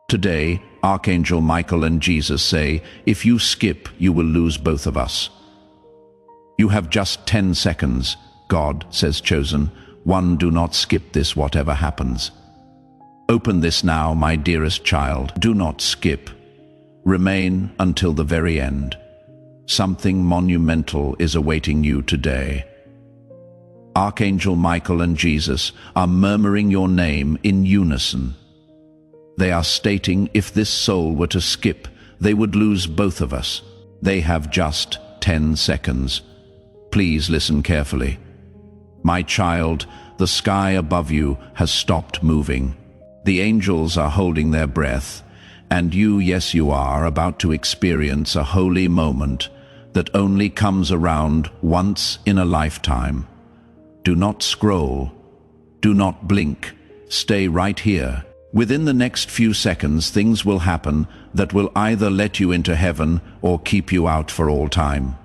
Today, Archangel Michael and Jesus say, if you skip, you will lose both of us. You have just 10 seconds, God, says Chosen. One, do not skip this whatever happens. Open this now, my dearest child. Do not skip. Remain until the very end. Something monumental is awaiting you today. Archangel Michael and Jesus are murmuring your name in unison. They are stating if this soul were to skip, they would lose both of us. They have just 10 seconds. Please listen carefully. My child, the sky above you has stopped moving. The angels are holding their breath, and you, yes you are, about to experience a holy moment that only comes around once in a lifetime. Do not scroll. Do not blink. Stay right here. Within the next few seconds, things will happen that will either let you into heaven or keep you out for all time.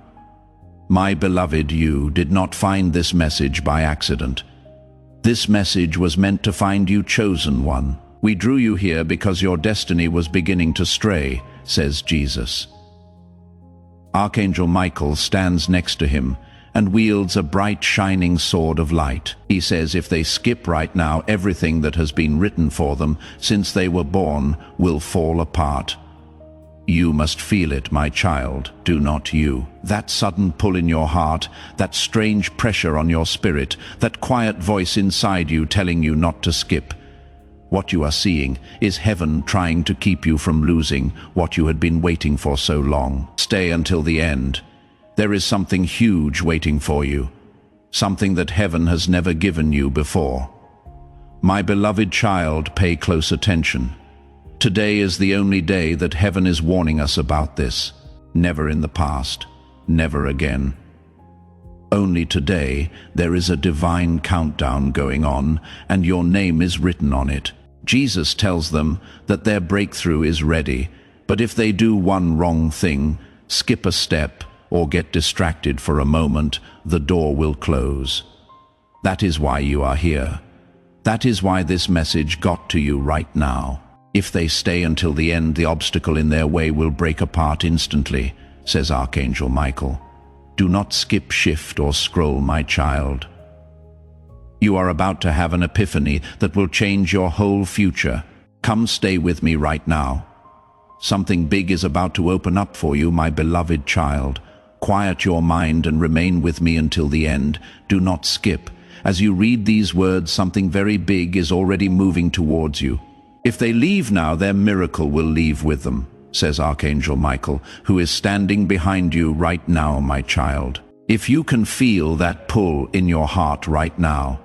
My beloved, you did not find this message by accident. This message was meant to find you, chosen one. We drew you here because your destiny was beginning to stray, says Jesus. Archangel Michael stands next to him and wields a bright shining sword of light. He says if they skip right now, everything that has been written for them since they were born will fall apart. You must feel it, my child, do not you? That sudden pull in your heart, that strange pressure on your spirit, that quiet voice inside you telling you not to skip. What you are seeing is heaven trying to keep you from losing what you had been waiting for so long. Stay until the end. There is something huge waiting for you, something that heaven has never given you before. My beloved child, pay close attention. Today is the only day that heaven is warning us about this. Never in the past, never again. Only today there is a divine countdown going on, and your name is written on it. Jesus tells them that their breakthrough is ready, but if they do one wrong thing, skip a step, or get distracted for a moment, the door will close. That is why you are here. That is why this message got to you right now. If they stay until the end, the obstacle in their way will break apart instantly, says Archangel Michael. Do not skip, shift, or scroll, my child. You are about to have an epiphany that will change your whole future. Come stay with me right now. Something big is about to open up for you, my beloved child. Quiet your mind and remain with me until the end. Do not skip. As you read these words, something very big is already moving towards you. If they leave now, their miracle will leave with them, says Archangel Michael, who is standing behind you right now, my child. If you can feel that pull in your heart right now,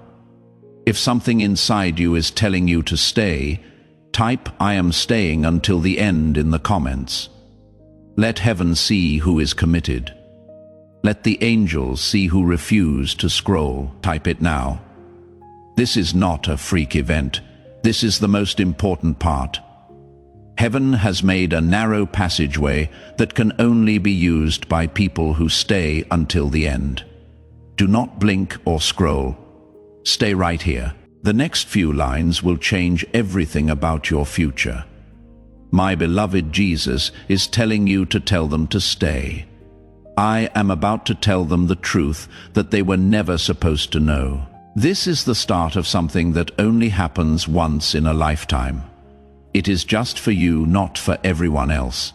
if something inside you is telling you to stay, type "I am staying until the end" in the comments. Let heaven see who is committed. Let the angels see who refuse to scroll. Type it now. This is not a freak event. This is the most important part. Heaven has made a narrow passageway that can only be used by people who stay until the end. Do not blink or scroll. Stay right here. The next few lines will change everything about your future. My beloved Jesus is telling you to tell them to stay. I am about to tell them the truth that they were never supposed to know. This is the start of something that only happens once in a lifetime. It is just for you, not for everyone else.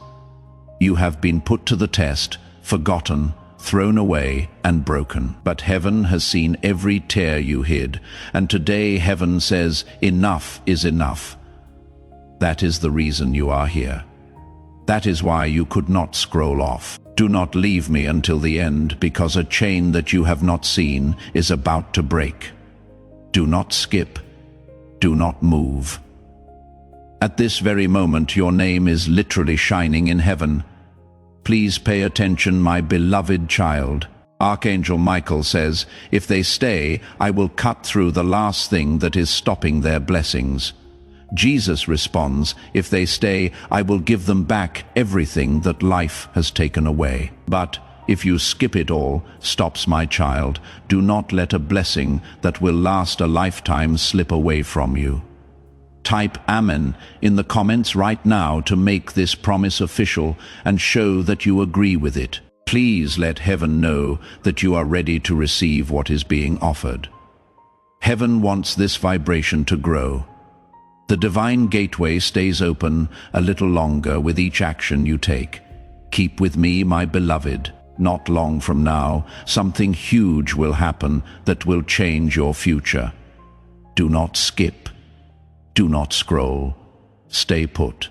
You have been put to the test, forgotten, thrown away, and broken. But heaven has seen every tear you hid, and today heaven says, enough is enough. That is the reason you are here. That is why you could not scroll off. Do not leave me until the end, because a chain that you have not seen is about to break. Do not skip. Do not move. At this very moment, your name is literally shining in heaven. Please pay attention, my beloved child. Archangel Michael says, if they stay, I will cut through the last thing that is stopping their blessings. Jesus responds, if they stay, I will give them back everything that life has taken away. But if you skip it all, stops my child, do not let a blessing that will last a lifetime slip away from you. Type Amen in the comments right now to make this promise official and show that you agree with it. Please let heaven know that you are ready to receive what is being offered. Heaven wants this vibration to grow. The divine gateway stays open a little longer with each action you take. Keep with me, my beloved. Not long from now, something huge will happen that will change your future. Do not skip. Do not scroll. Stay put.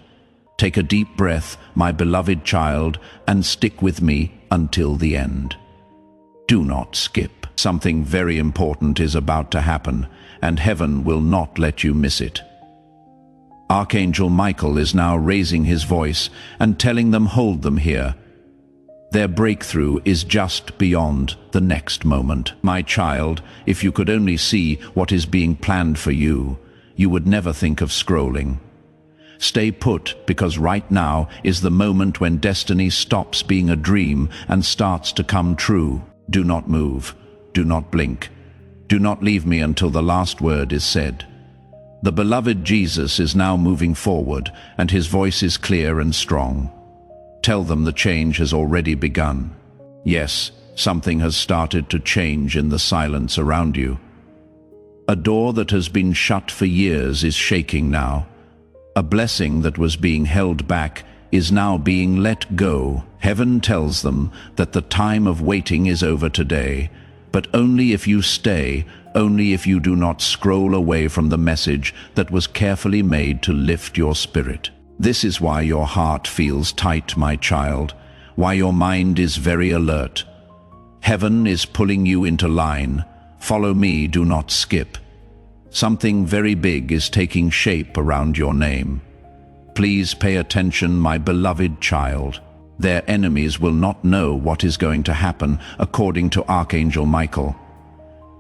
Take a deep breath, my beloved child, and stick with me until the end. Do not skip. Something very important is about to happen, and heaven will not let you miss it. Archangel Michael is now raising his voice and telling them, hold them here. Their breakthrough is just beyond the next moment. My child, if you could only see what is being planned for you, you would never think of scrolling. Stay put, because right now is the moment when destiny stops being a dream and starts to come true. Do not move. Do not blink. Do not leave me until the last word is said. The beloved Jesus is now moving forward, and his voice is clear and strong. Tell them the change has already begun. Yes, something has started to change in the silence around you. A door that has been shut for years is shaking now. A blessing that was being held back is now being let go. Heaven tells them that the time of waiting is over today, but only if you stay, only if you do not scroll away from the message that was carefully made to lift your spirit. This is why your heart feels tight, my child, why your mind is very alert. Heaven is pulling you into line. Follow me, do not skip. Something very big is taking shape around your name. Please pay attention, my beloved child. Their enemies will not know what is going to happen, according to Archangel Michael.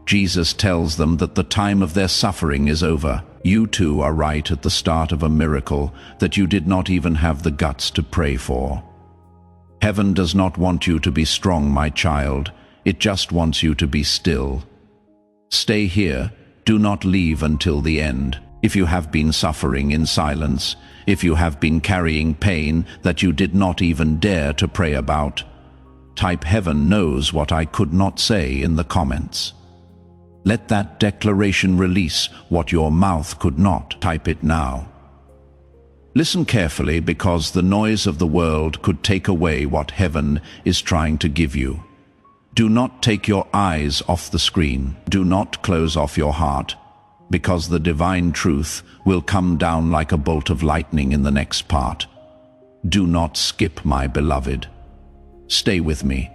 Jesus tells them that the time of their suffering is over. You too are right at the start of a miracle that you did not even have the guts to pray for. Heaven does not want you to be strong, my child. It just wants you to be still. Stay here. Do not leave until the end. If you have been suffering in silence, if you have been carrying pain that you did not even dare to pray about, type heaven knows what I could not say in the comments. Let that declaration release what your mouth could not. Type it now. Listen carefully, because the noise of the world could take away what heaven is trying to give you. Do not take your eyes off the screen. Do not close off your heart, because the divine truth will come down like a bolt of lightning in the next part. Do not skip, my beloved. Stay with me.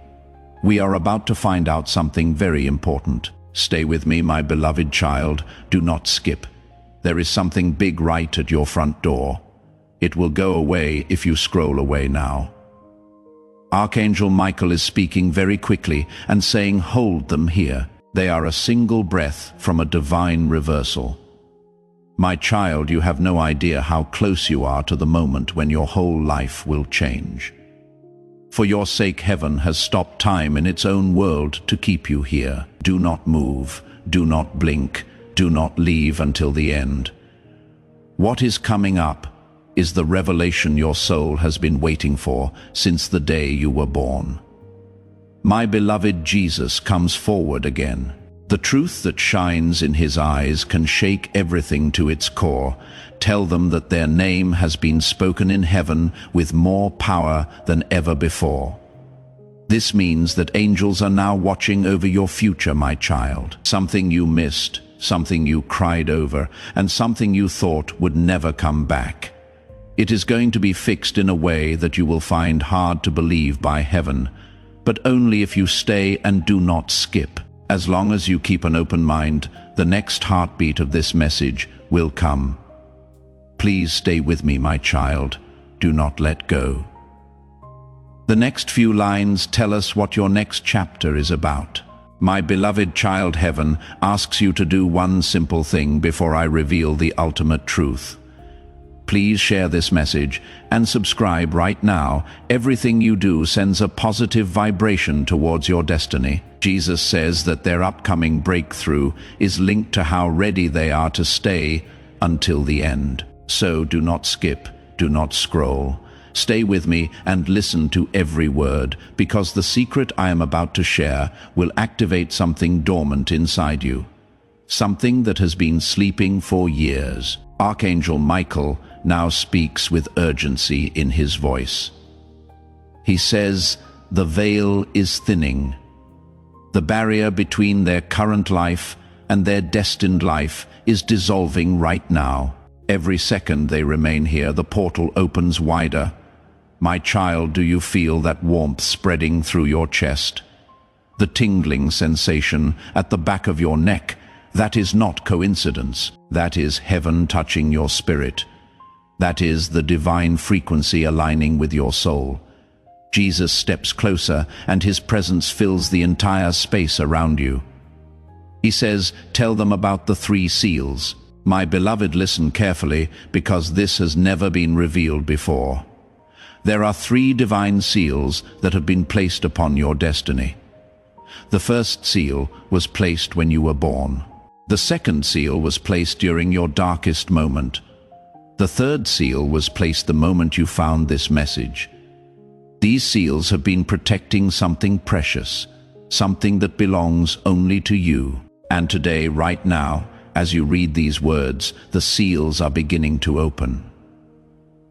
We are about to find out something very important. Stay with me, my beloved child. Do not skip. There is something big right at your front door. It will go away if you scroll away now. Archangel Michael is speaking very quickly and saying, hold them here. They are a single breath from a divine reversal. My child, you have no idea how close you are to the moment when your whole life will change. For your sake, heaven has stopped time in its own world to keep you here. Do not move. Do not blink. Do not leave until the end. What is coming up is the revelation your soul has been waiting for since the day you were born. My beloved Jesus comes forward again. The truth that shines in his eyes can shake everything to its core. Tell them that their name has been spoken in heaven with more power than ever before. This means that angels are now watching over your future, my child. Something you missed, something you cried over, and something you thought would never come back. It is going to be fixed in a way that you will find hard to believe by heaven, but only if you stay and do not skip. As long as you keep an open mind, the next heartbeat of this message will come. Please stay with me, my child. Do not let go. The next few lines tell us what your next chapter is about. My beloved child, heaven asks you to do one simple thing before I reveal the ultimate truth. Please share this message and subscribe right now. Everything you do sends a positive vibration towards your destiny. Jesus says that their upcoming breakthrough is linked to how ready they are to stay until the end. So do not skip, do not scroll. Stay with me and listen to every word, because the secret I am about to share will activate something dormant inside you. Something that has been sleeping for years. Archangel Michael now speaks with urgency in his voice. He says, the veil is thinning. The barrier between their current life and their destined life is dissolving right now. Every second they remain here, the portal opens wider. My child, do you feel that warmth spreading through your chest? The tingling sensation at the back of your neck, that is not coincidence. That is heaven touching your spirit. That is the divine frequency aligning with your soul. Jesus steps closer, and his presence fills the entire space around you. He says, tell them about the 3 seals. My beloved, listen carefully, because this has never been revealed before. There are 3 divine seals that have been placed upon your destiny. The first seal was placed when you were born. The second seal was placed during your darkest moment. The third seal was placed the moment you found this message. These seals have been protecting something precious, something that belongs only to you. And today, right now, as you read these words, the seals are beginning to open.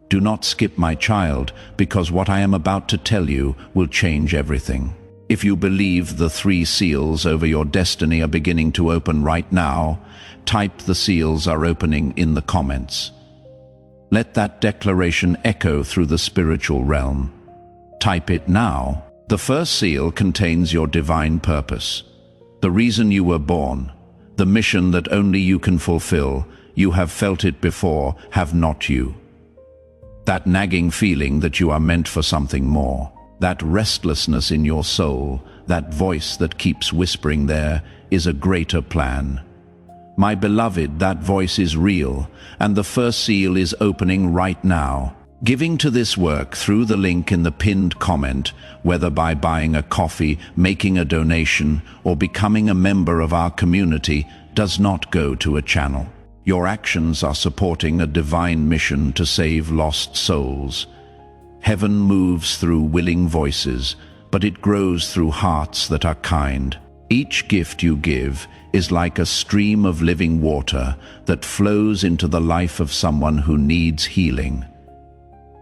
Do not skip, my child, because what I am about to tell you will change everything. If you believe the 3 seals over your destiny are beginning to open right now, type the seals are opening in the comments. Let that declaration echo through the spiritual realm. Type it now. The first seal contains your divine purpose. The reason you were born, the mission that only you can fulfill. You have felt it before, have not you? That nagging feeling that you are meant for something more. That restlessness in your soul, that voice that keeps whispering there is a greater plan. My beloved, that voice is real, and the first seal is opening right now. Giving to this work through the link in the pinned comment, whether by buying a coffee, making a donation, or becoming a member of our community, does not go to a channel. Your actions are supporting a divine mission to save lost souls. Heaven moves through willing voices, but it grows through hearts that are kind. Each gift you give is like a stream of living water that flows into the life of someone who needs healing.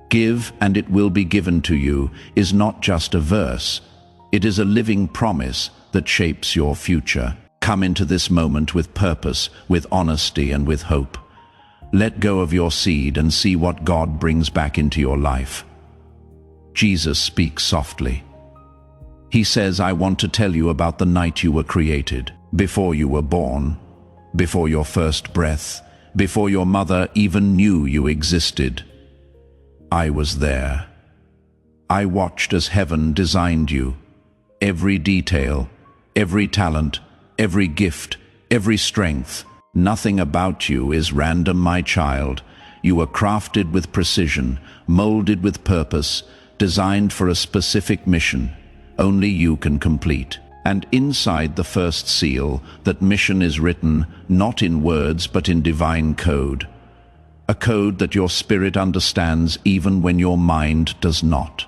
Give and it will be given to you is not just a verse. It is a living promise that shapes your future. Come into this moment with purpose, with honesty, and with hope. Let go of your seed and see what God brings back into your life. Jesus speaks softly. He says, I want to tell you about the night you were created, before you were born, before your first breath, before your mother even knew you existed. I was there. I watched as heaven designed you. Every detail, every talent, every gift, every strength. Nothing about you is random, my child. You were crafted with precision, molded with purpose, designed for a specific mission only you can complete. And inside the first seal, that mission is written not in words but in divine code. A code that your spirit understands even when your mind does not.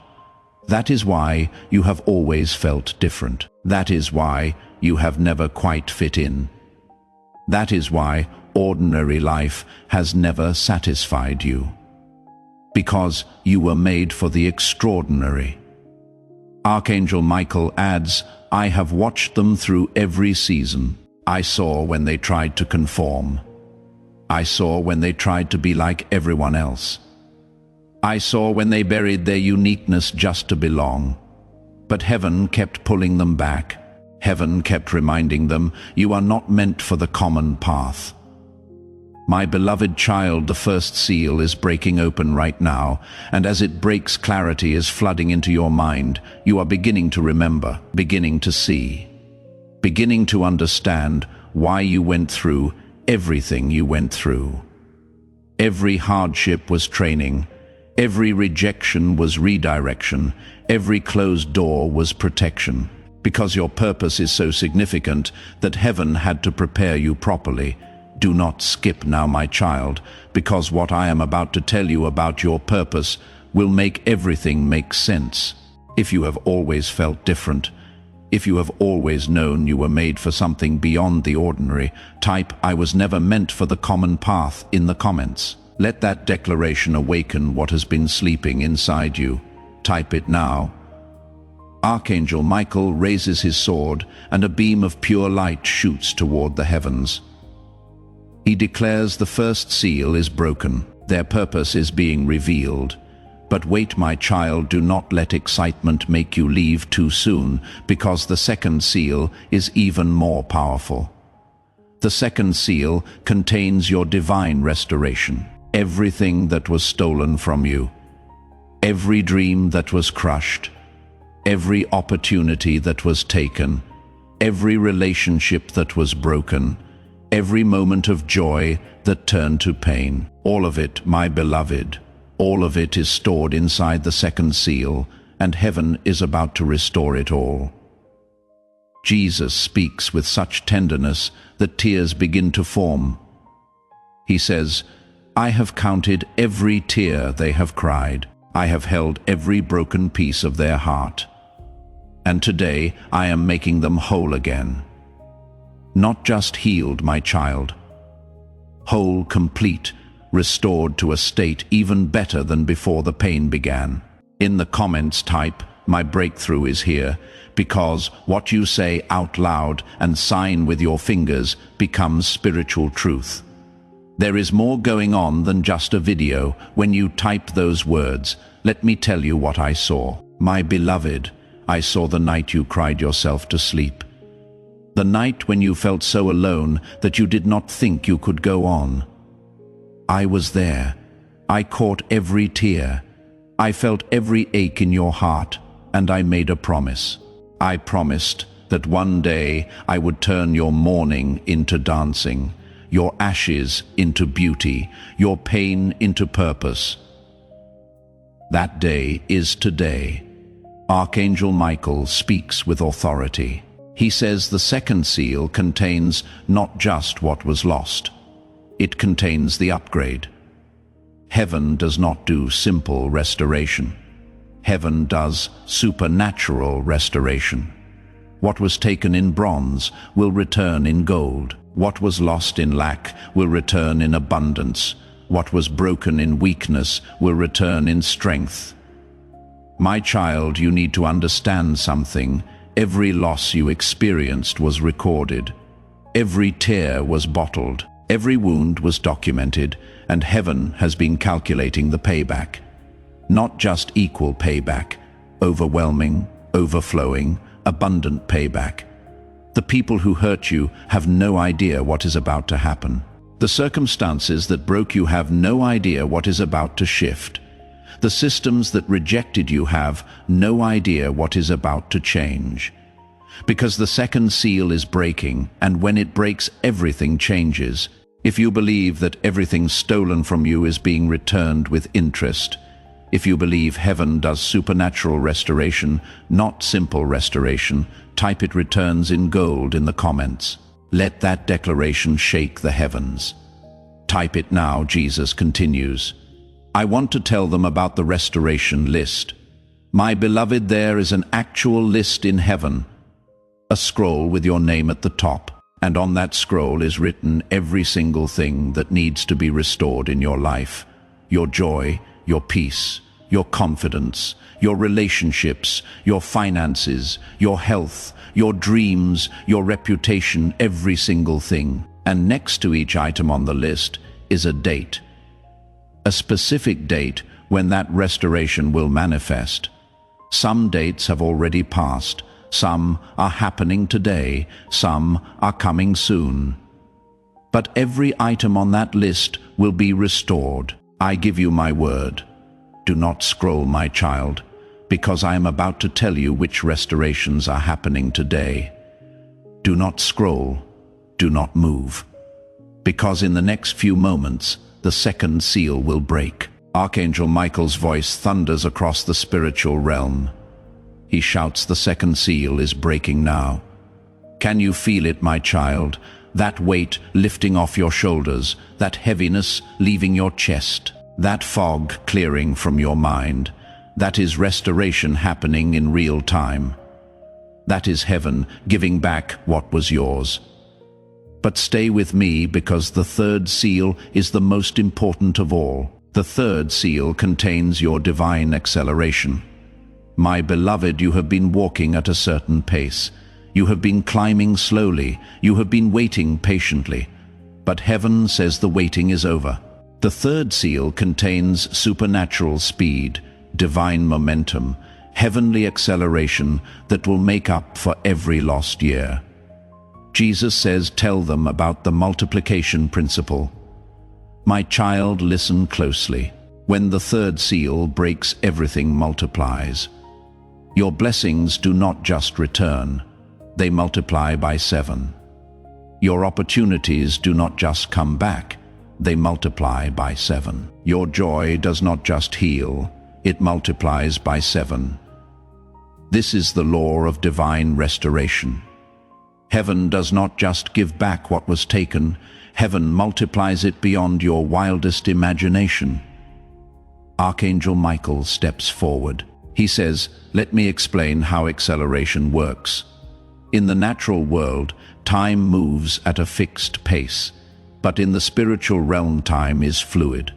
That is why you have always felt different. That is why you have never quite fit in. That is why ordinary life has never satisfied you. Because you were made for the extraordinary. Archangel Michael adds, I have watched them through every season. I saw when they tried to conform. I saw when they tried to be like everyone else. I saw when they buried their uniqueness just to belong. But heaven kept pulling them back. Heaven kept reminding them, you are not meant for the common path. My beloved child, the first seal is breaking open right now, and as it breaks, clarity is flooding into your mind. You are beginning to remember, beginning to see, beginning to understand why you went through everything you went through. Every hardship was training. Every rejection was redirection. Every closed door was protection. Because your purpose is so significant that heaven had to prepare you properly. Do not skip now, my child, because what I am about to tell you about your purpose will make everything make sense. If you have always felt different, if you have always known you were made for something beyond the ordinary, type "I was never meant for the common path" in the comments. Let that declaration awaken what has been sleeping inside you. Type it now. Archangel Michael raises his sword, and a beam of pure light shoots toward the heavens. He declares the first seal is broken. Their purpose is being revealed. But wait, my child, do not let excitement make you leave too soon, because the second seal is even more powerful. The second seal contains your divine restoration. Everything that was stolen from you, every dream that was crushed, every opportunity that was taken, every relationship that was broken, every moment of joy that turned to pain, all of it, my beloved, all of it is stored inside the second seal, and heaven is about to restore it all. Jesus speaks with such tenderness that tears begin to form. He says, "I have counted every tear they have cried. I have held every broken piece of their heart. And today I am making them whole again. Not just healed, my child. Whole, complete, restored to a state even better than before the pain began." In the comments type, "My breakthrough is here," because what you say out loud and sign with your fingers becomes spiritual truth. There is more going on than just a video. When you type those words, "Let me tell you what I saw. My beloved, I saw the night you cried yourself to sleep. The night when you felt so alone that you did not think you could go on. I was there. I caught every tear. I felt every ache in your heart, and I made a promise. I promised that one day I would turn your mourning into dancing, your ashes into beauty, your pain into purpose. That day is today." Archangel Michael speaks with authority. He says the second seal contains not just what was lost. It contains the upgrade. Heaven does not do simple restoration. Heaven does supernatural restoration. What was taken in bronze will return in gold. What was lost in lack will return in abundance. What was broken in weakness will return in strength. My child, you need to understand something. Every loss you experienced was recorded. Every tear was bottled. Every wound was documented, and heaven has been calculating the payback. Not just equal payback, overwhelming, overflowing, abundant payback. The people who hurt you have no idea what is about to happen. The circumstances that broke you have no idea what is about to shift. The systems that rejected you have no idea what is about to change. Because the second seal is breaking, and when it breaks, everything changes. If you believe that everything stolen from you is being returned with interest, if you believe heaven does supernatural restoration, not simple restoration, type "it returns in gold" in the comments. Let that declaration shake the heavens. Type it now. Jesus continues, "I want to tell them about the restoration list. My beloved, there is an actual list in heaven, a scroll with your name at the top, and on that scroll is written every single thing that needs to be restored in your life. Your joy, your peace, your confidence, your relationships, your finances, your health, your dreams, your reputation, every single thing. And next to each item on the list is a date. A specific date when that restoration will manifest. Some dates have already passed. Some are happening today. Some are coming soon. But every item on that list will be restored. I give you my word. Do not scroll, my child, because I am about to tell you which restorations are happening today. Do not scroll. Do not move. Because in the next few moments, the second seal will break. Archangel Michael's voice thunders across the spiritual realm. He shouts, "The second seal is breaking now. Can you feel it, my child? that weight lifting off your shoulders, that heaviness leaving your chest, that fog clearing from your mind. That is restoration happening in real time. That is heaven giving back what was yours. But stay with me, because the third seal is the most important of all. The third seal contains your divine acceleration. My beloved, you have been walking at a certain pace. You have been climbing slowly. You have been waiting patiently. But heaven says the waiting is over. The third seal contains supernatural speed, divine momentum, heavenly acceleration that will make up for every lost year. Jesus says, tell them about the multiplication principle. My child, listen closely. When the third seal breaks, everything multiplies. Your blessings do not just return, they multiply by 7. Your opportunities do not just come back, they multiply by 7. Your joy does not just heal, it multiplies by 7. This is the law of divine restoration. Heaven does not just give back what was taken, heaven multiplies it beyond your wildest imagination. Archangel Michael steps forward. He says, let me explain how acceleration works. In the natural world, time moves at a fixed pace, but in the spiritual realm, time is fluid.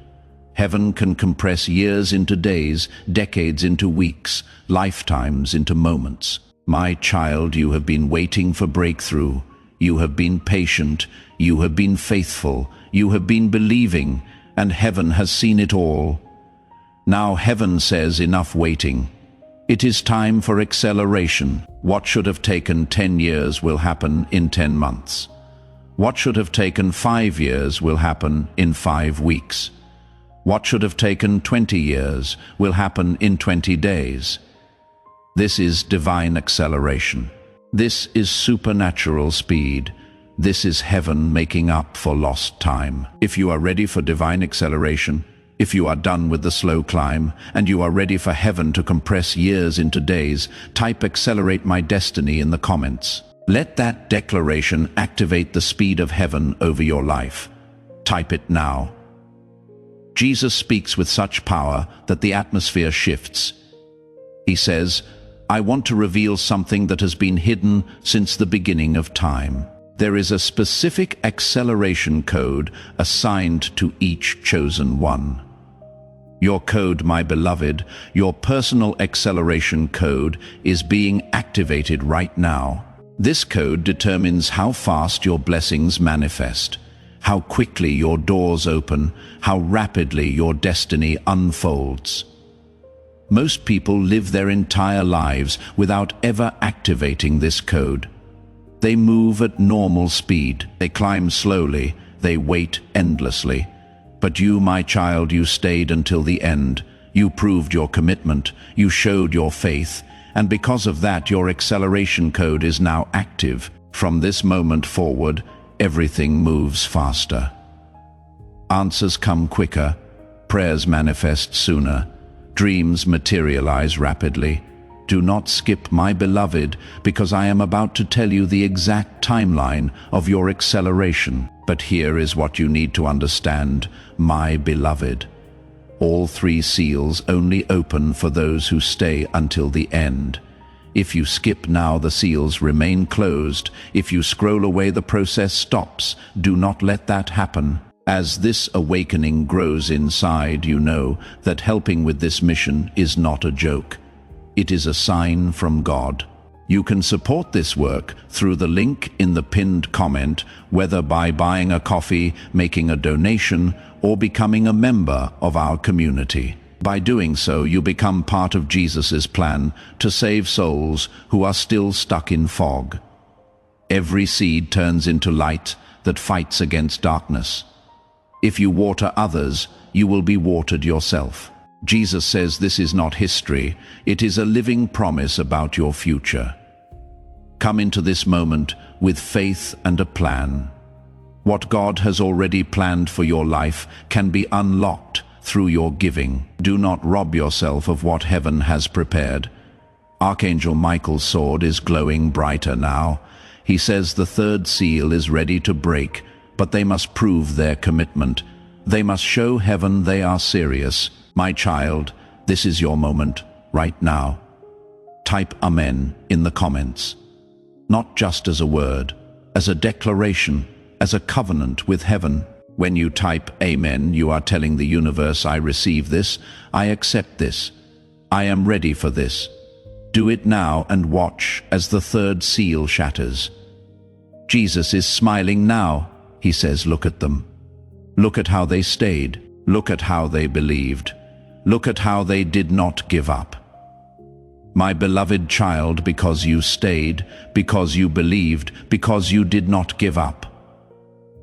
Heaven can compress years into days, decades into weeks, lifetimes into moments. My child, you have been waiting for breakthrough. You have been patient. You have been faithful. You have been believing, and heaven has seen it all. Now heaven says, enough waiting. It is time for acceleration. What should have taken 10 years will happen in 10 months. What should have taken 5 years will happen in 5 weeks. What should have taken 20 years will happen in 20 days. This is divine acceleration. This is supernatural speed. This is heaven making up for lost time. If you are ready for divine acceleration, if you are done with the slow climb, and you are ready for heaven to compress years into days, type "Accelerate my destiny" in the comments. Let that declaration activate the speed of heaven over your life. Type it now. Jesus speaks with such power that the atmosphere shifts. He says, I want to reveal something that has been hidden since the beginning of time. There is a specific acceleration code assigned to each chosen one. Your code, my beloved, your personal acceleration code, is being activated right now. This code determines how fast your blessings manifest, how quickly your doors open, how rapidly your destiny unfolds. Most people live their entire lives without ever activating this code. They move at normal speed, they climb slowly, they wait endlessly. But you, my child, you stayed until the end. You proved your commitment, you showed your faith, and because of that, your acceleration code is now active. From this moment forward, everything moves faster. Answers come quicker, prayers manifest sooner, dreams materialize rapidly. Do not skip, my beloved, because I am about to tell you the exact timeline of your acceleration. But here is what you need to understand, my beloved. All 3 seals only open for those who stay until the end. If you skip now, the seals remain closed. If you scroll away, the process stops. Do not let that happen. As this awakening grows inside, you know that helping with this mission is not a joke. It is a sign from God. You can support this work through the link in the pinned comment, whether by buying a coffee, making a donation, or becoming a member of our community. By doing so, you become part of Jesus' plan to save souls who are still stuck in fog. Every seed turns into light that fights against darkness. If you water others, you will be watered yourself. Jesus says this is not history, it is a living promise about your future. Come into this moment with faith and a plan. What God has already planned for your life can be unlocked through your giving. Do not rob yourself of what heaven has prepared. Archangel Michael's sword is glowing brighter now. He says the third seal is ready to break, but they must prove their commitment. They must show heaven they are serious. My child, this is your moment, right now. Type Amen in the comments. Not just as a word, as a declaration, as a covenant with heaven. When you type Amen, you are telling the universe, I receive this, I accept this, I am ready for this. Do it now and watch as the third seal shatters. Jesus is smiling now. He says, look at them. Look at how they stayed. Look at how they believed. Look at how they did not give up. My beloved child, because you stayed, because you believed, because you did not give up.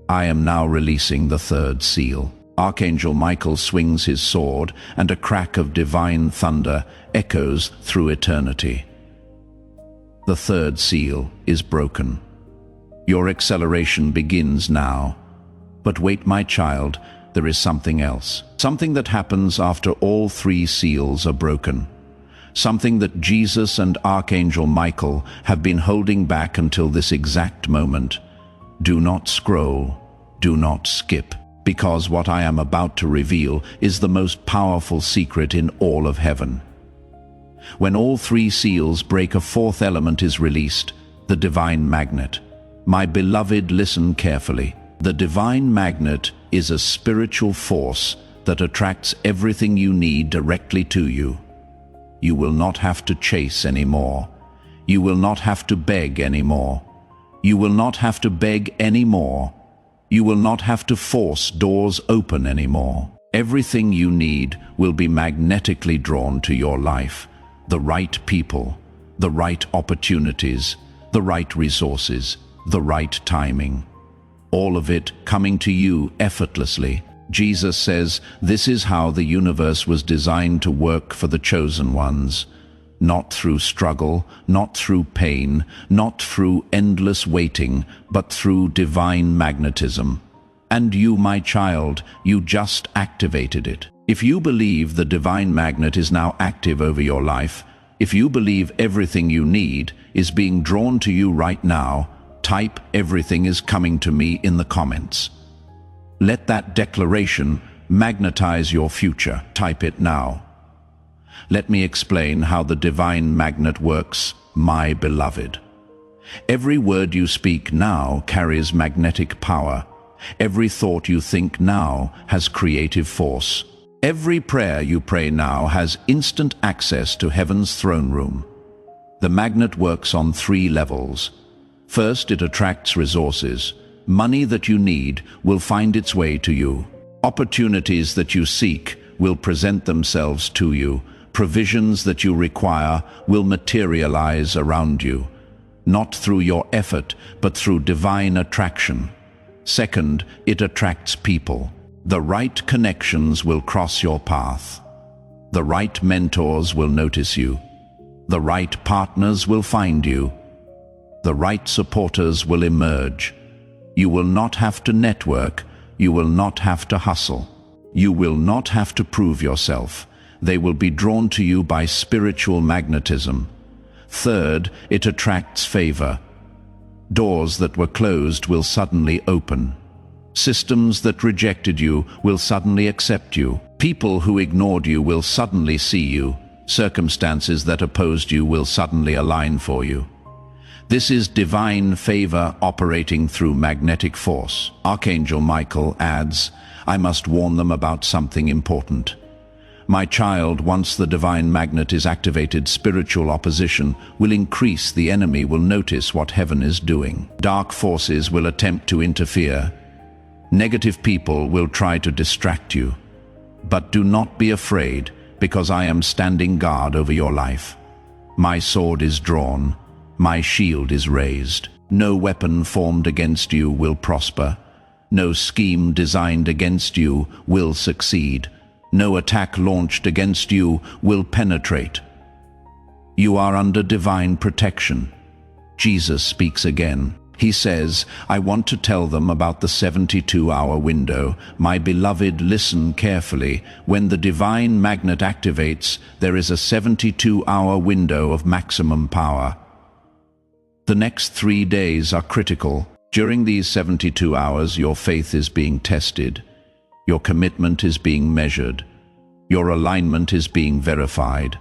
I am now releasing the third seal. Archangel Michael swings his sword, and a crack of divine thunder echoes through eternity. The third seal is broken. Your acceleration begins now. But wait, my child, there is something else. Something that happens after all three seals are broken. Something that Jesus and Archangel Michael have been holding back until this exact moment. Do not scroll, do not skip, because what I am about to reveal is the most powerful secret in all of heaven. When all three seals break, a fourth element is released, the divine magnet. My beloved, listen carefully. The divine magnet is a spiritual force that attracts everything you need directly to you. You will not have to chase anymore. You will not have to beg anymore. You will not have to beg anymore. You will not have to force doors open anymore. Everything you need will be magnetically drawn to your life. The right people, the right opportunities, the right resources, the right timing. All of it coming to you effortlessly. Jesus says this is how the universe was designed to work for the chosen ones. Not through struggle, not through pain, not through endless waiting, but through divine magnetism. And you, my child, you just activated it. If you believe the divine magnet is now active over your life, if you believe everything you need is being drawn to you right now, type everything is coming to me in the comments. Let that declaration magnetize your future. Type it now. Let me explain how the divine magnet works, my beloved. Every word you speak now carries magnetic power. Every thought you think now has creative force. Every prayer you pray now has instant access to heaven's throne room. The magnet works on 3 levels. First, it attracts resources. Money that you need will find its way to you. Opportunities that you seek will present themselves to you. Provisions that you require will materialize around you, not through your effort, but through divine attraction. Second, it attracts people. The right connections will cross your path. The right mentors will notice you. The right partners will find you. The right supporters will emerge. You will not have to network. You will not have to hustle. You will not have to prove yourself. They will be drawn to you by spiritual magnetism. Third, it attracts favor. Doors that were closed will suddenly open. Systems that rejected you will suddenly accept you. People who ignored you will suddenly see you. Circumstances that opposed you will suddenly align for you. This is divine favor operating through magnetic force. Archangel Michael adds, I must warn them about something important. My child, once the divine magnet is activated, spiritual opposition will increase. The enemy will notice what heaven is doing. Dark forces will attempt to interfere. Negative people will try to distract you. But do not be afraid, because I am standing guard over your life. My sword is drawn. My shield is raised. No weapon formed against you will prosper. No scheme designed against you will succeed. No attack launched against you will penetrate. You are under divine protection. Jesus speaks again. He says, I want to tell them about the 72-hour window. My beloved, listen carefully. When the divine magnet activates, there is a 72-hour window of maximum power. The next 3 days are critical. During these 72 hours, your faith is being tested. Your commitment is being measured. Your alignment is being verified.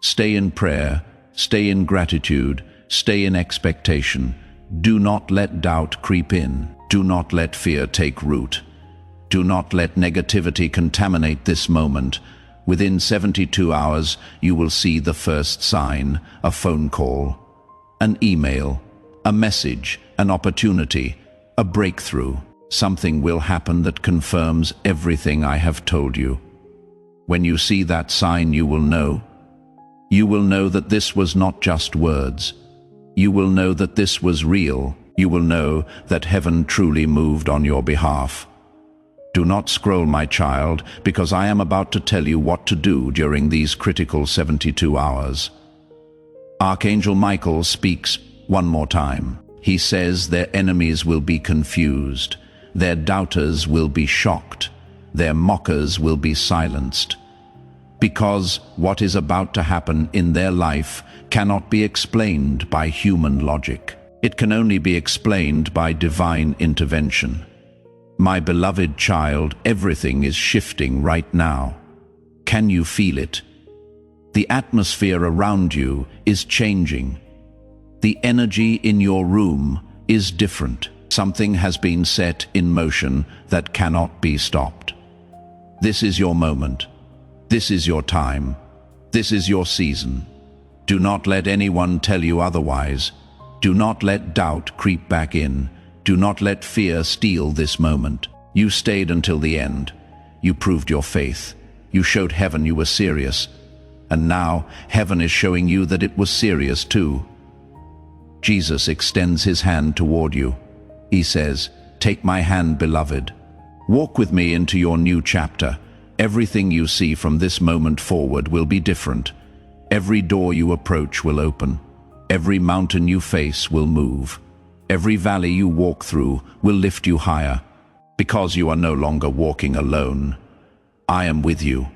Stay in prayer, stay in gratitude, stay in expectation. Do not let doubt creep in. Do not let fear take root. Do not let negativity contaminate this moment. Within 72 hours, you will see the first sign, a phone call, an email, a message, an opportunity, a breakthrough. Something will happen that confirms everything I have told you. When you see that sign, you will know. You will know that this was not just words. You will know that this was real. You will know that heaven truly moved on your behalf. Do not scroll, my child, because I am about to tell you what to do during these critical 72 hours. Archangel Michael speaks one more time. He says their enemies will be confused. Their doubters will be shocked. Their mockers will be silenced. Because what is about to happen in their life cannot be explained by human logic. It can only be explained by divine intervention. My beloved child, everything is shifting right now. Can you feel it? The atmosphere around you is changing. The energy in your room is different. Something has been set in motion that cannot be stopped. This is your moment. This is your time. This is your season. Do not let anyone tell you otherwise. Do not let doubt creep back in. Do not let fear steal this moment. You stayed until the end. You proved your faith. You showed heaven you were serious. And now heaven is showing you that it was serious too. Jesus extends his hand toward you. He says, "Take my hand, beloved. Walk with me into your new chapter. Everything you see from this moment forward will be different. Every door you approach will open. Every mountain you face will move. Every valley you walk through will lift you higher. Because you are no longer walking alone. I am with you.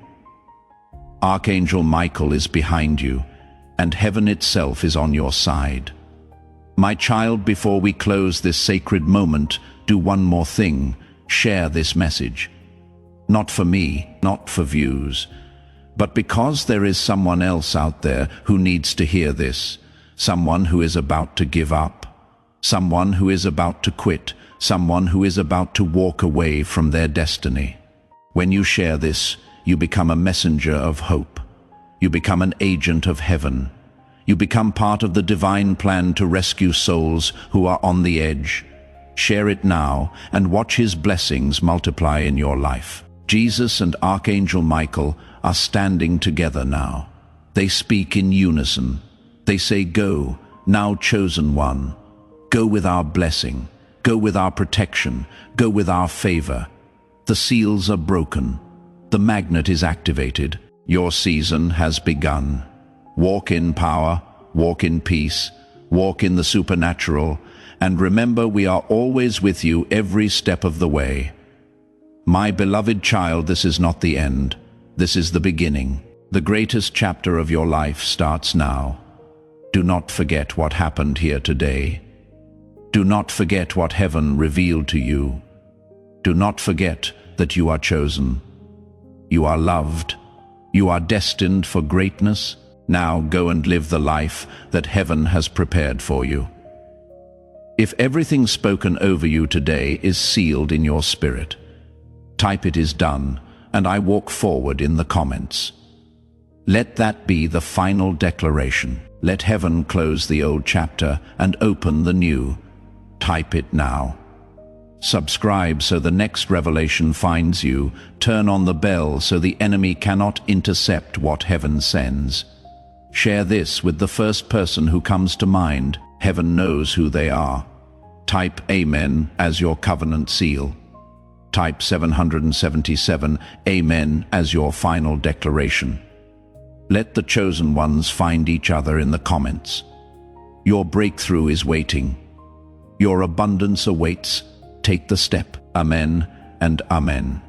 Archangel Michael is behind you, and heaven itself is on your side. My child, before we close this sacred moment, do one more thing. Share this message. Not for me, not for views, but because there is someone else out there who needs to hear this. Someone who is about to give up. Someone who is about to quit. Someone who is about to walk away from their destiny. When you share this, you become a messenger of hope. You become an agent of heaven. You become part of the divine plan to rescue souls who are on the edge. Share it now and watch his blessings multiply in your life. Jesus and Archangel Michael are standing together now. They speak in unison. They say, "Go, now chosen one. Go with our blessing. Go with our protection. Go with our favor." The seals are broken. The magnet is activated. Your season has begun. Walk in power, walk in peace, walk in the supernatural, and remember, we are always with you every step of the way. My beloved child, this is not the end. This is the beginning. The greatest chapter of your life starts now. Do not forget what happened here today. Do not forget what heaven revealed to you. Do not forget that you are chosen. You are loved. You are destined for greatness. Now go and live the life that heaven has prepared for you. If everything spoken over you today is sealed in your spirit, type "It is done," and I walk forward in the comments. Let that be the final declaration. Let heaven close the old chapter and open the new. Type it now. Subscribe so the next revelation finds you. Turn on the bell so the enemy cannot intercept what heaven sends. Share this with the first person who comes to mind. Heaven knows who they are. Type Amen as your covenant seal. Type 777 Amen as your final declaration. Let the chosen ones find each other in the comments. Your breakthrough is waiting. Your abundance awaits. Take the step. Amen and amen.